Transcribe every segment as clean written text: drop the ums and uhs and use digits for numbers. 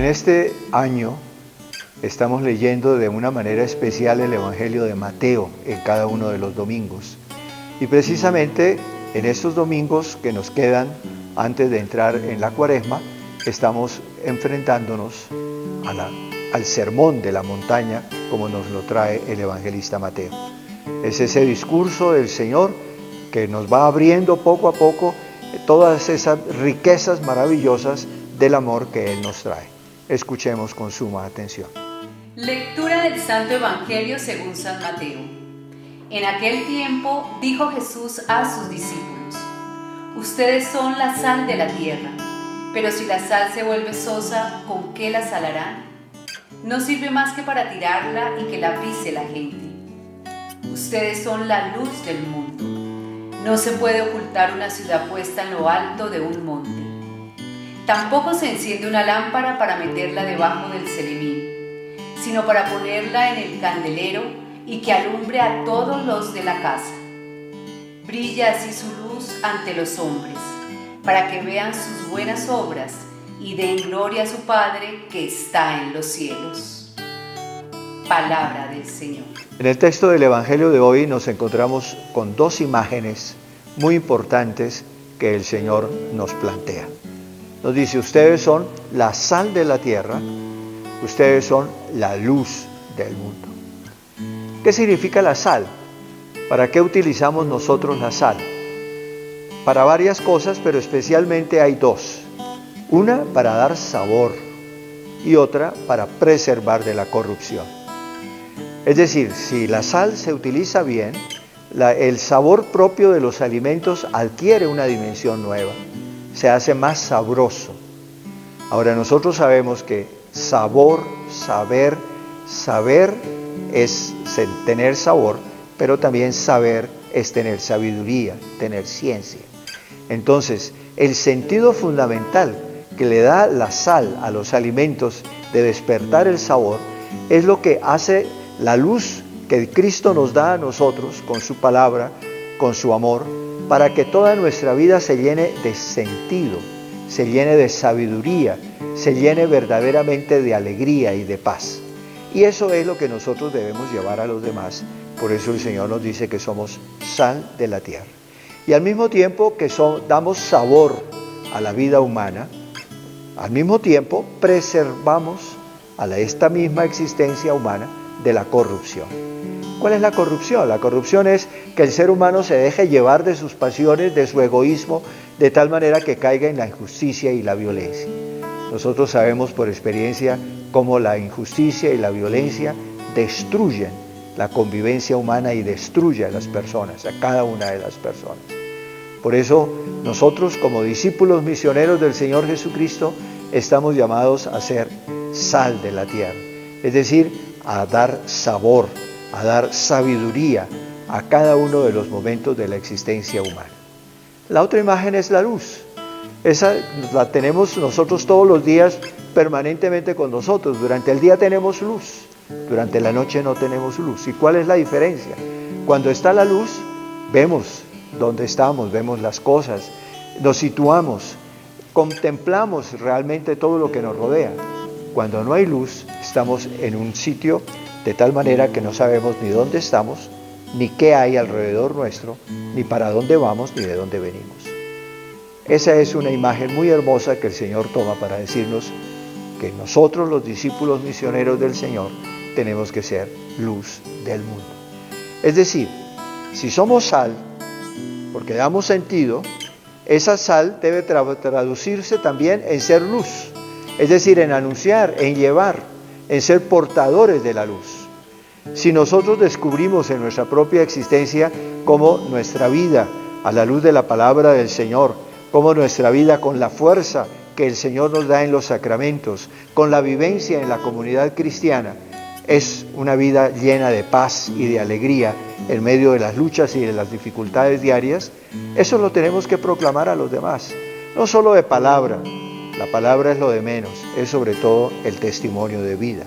En este año estamos leyendo de una manera especial el Evangelio de Mateo en cada uno de los domingos. Y precisamente en estos domingos que nos quedan antes de entrar en la Cuaresma, estamos enfrentándonos al sermón de la montaña, como nos lo trae el evangelista Mateo. Es ese discurso del Señor que nos va abriendo poco a poco todas esas riquezas maravillosas del amor que Él nos trae. Escuchemos con suma atención. Lectura del Santo Evangelio según San Mateo. En aquel tiempo dijo Jesús a sus discípulos: ustedes son la sal de la tierra, pero si la sal se vuelve sosa, ¿con qué la salarán? No sirve más que para tirarla y que la pise la gente. Ustedes son la luz del mundo. No se puede ocultar una ciudad puesta en lo alto de un monte. Tampoco se enciende una lámpara para meterla debajo del celemín, sino para ponerla en el candelero y que alumbre a todos los de la casa. Brilla así su luz ante los hombres, para que vean sus buenas obras y den gloria a su Padre que está en los cielos. Palabra del Señor. En el texto del Evangelio de hoy nos encontramos con dos imágenes muy importantes que el Señor nos plantea. Nos dice: ustedes son la sal de la tierra, ustedes son la luz del mundo. ¿Qué significa la sal? ¿Para qué utilizamos nosotros la sal? Para varias cosas, pero especialmente hay dos. Una para dar sabor y otra para preservar de la corrupción. Es decir, si la sal se utiliza bien, el sabor propio de los alimentos adquiere una dimensión nueva, se hace más sabroso. Ahora nosotros sabemos que sabor, saber es tener sabor, pero también saber es tener sabiduría, tener ciencia. Entonces, el sentido fundamental que le da la sal a los alimentos de despertar el sabor es lo que hace la luz que Cristo nos da a nosotros con su palabra, con su amor, para que toda nuestra vida se llene de sentido, se llene de sabiduría, se llene verdaderamente de alegría y de paz. Y eso es lo que nosotros debemos llevar a los demás. Por eso el Señor nos dice que somos sal de la tierra. Y al mismo tiempo que damos sabor a la vida humana, al mismo tiempo preservamos a esta misma existencia humana de la corrupción. ¿Cuál es la corrupción? La corrupción es que el ser humano se deje llevar de sus pasiones, de su egoísmo, de tal manera que caiga en la injusticia y la violencia. Nosotros sabemos por experiencia cómo la injusticia y la violencia destruyen la convivencia humana y destruyen a las personas, a cada una de las personas. Por eso nosotros, como discípulos misioneros del Señor Jesucristo, estamos llamados a ser sal de la tierra, es decir, a dar sabor, a dar sabiduría a cada uno de los momentos de la existencia humana. La otra imagen es la luz. Esa la tenemos nosotros todos los días permanentemente con nosotros. Durante el día tenemos luz, durante la noche no tenemos luz. ¿Y cuál es la diferencia? Cuando está la luz, vemos dónde estamos, vemos las cosas, nos situamos, contemplamos realmente todo lo que nos rodea. Cuando no hay luz, estamos en un sitio de tal manera que no sabemos ni dónde estamos, ni qué hay alrededor nuestro, ni para dónde vamos, ni de dónde venimos. Esa es una imagen muy hermosa que el Señor toma para decirnos que nosotros, los discípulos misioneros del Señor, tenemos que ser luz del mundo. Es decir, si somos sal, porque damos sentido, esa sal debe traducirse también en ser luz. Es decir, en anunciar, en llevar, en ser portadores de la luz. Si nosotros descubrimos en nuestra propia existencia cómo nuestra vida, a la luz de la palabra del Señor, cómo nuestra vida con la fuerza que el Señor nos da en los sacramentos, con la vivencia en la comunidad cristiana, es una vida llena de paz y de alegría en medio de las luchas y de las dificultades diarias, eso lo tenemos que proclamar a los demás, no solo de palabra. La palabra es lo de menos, es sobre todo el testimonio de vida.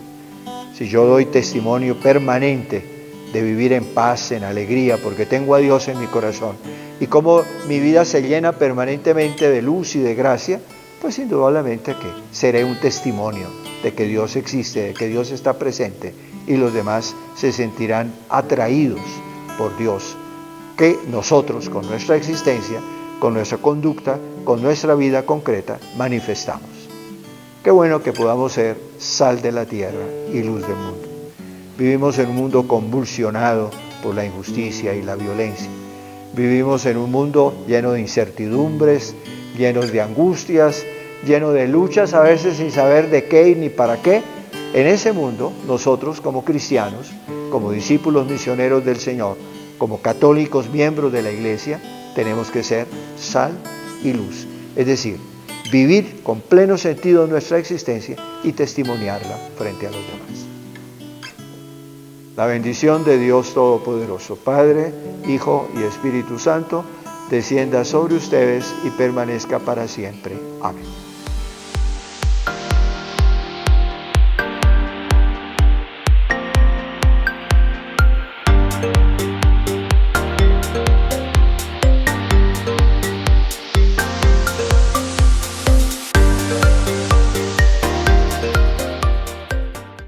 Si yo doy testimonio permanente de vivir en paz, en alegría, porque tengo a Dios en mi corazón, y cómo mi vida se llena permanentemente de luz y de gracia, pues indudablemente que seré un testimonio de que Dios existe, de que Dios está presente, y los demás se sentirán atraídos por Dios, que nosotros con nuestra existencia, con nuestra conducta, con nuestra vida concreta, manifestamos. Qué bueno que podamos ser sal de la tierra y luz del mundo. Vivimos en un mundo convulsionado por la injusticia y la violencia. Vivimos en un mundo lleno de incertidumbres, llenos de angustias, lleno de luchas, a veces sin saber de qué y ni para qué. En ese mundo, nosotros como cristianos, como discípulos misioneros del Señor, como católicos miembros de la Iglesia, tenemos que ser sal y luz. Es decir, vivir con pleno sentido nuestra existencia y testimoniarla frente a los demás. La bendición de Dios Todopoderoso, Padre, Hijo y Espíritu Santo, descienda sobre ustedes y permanezca para siempre. Amén.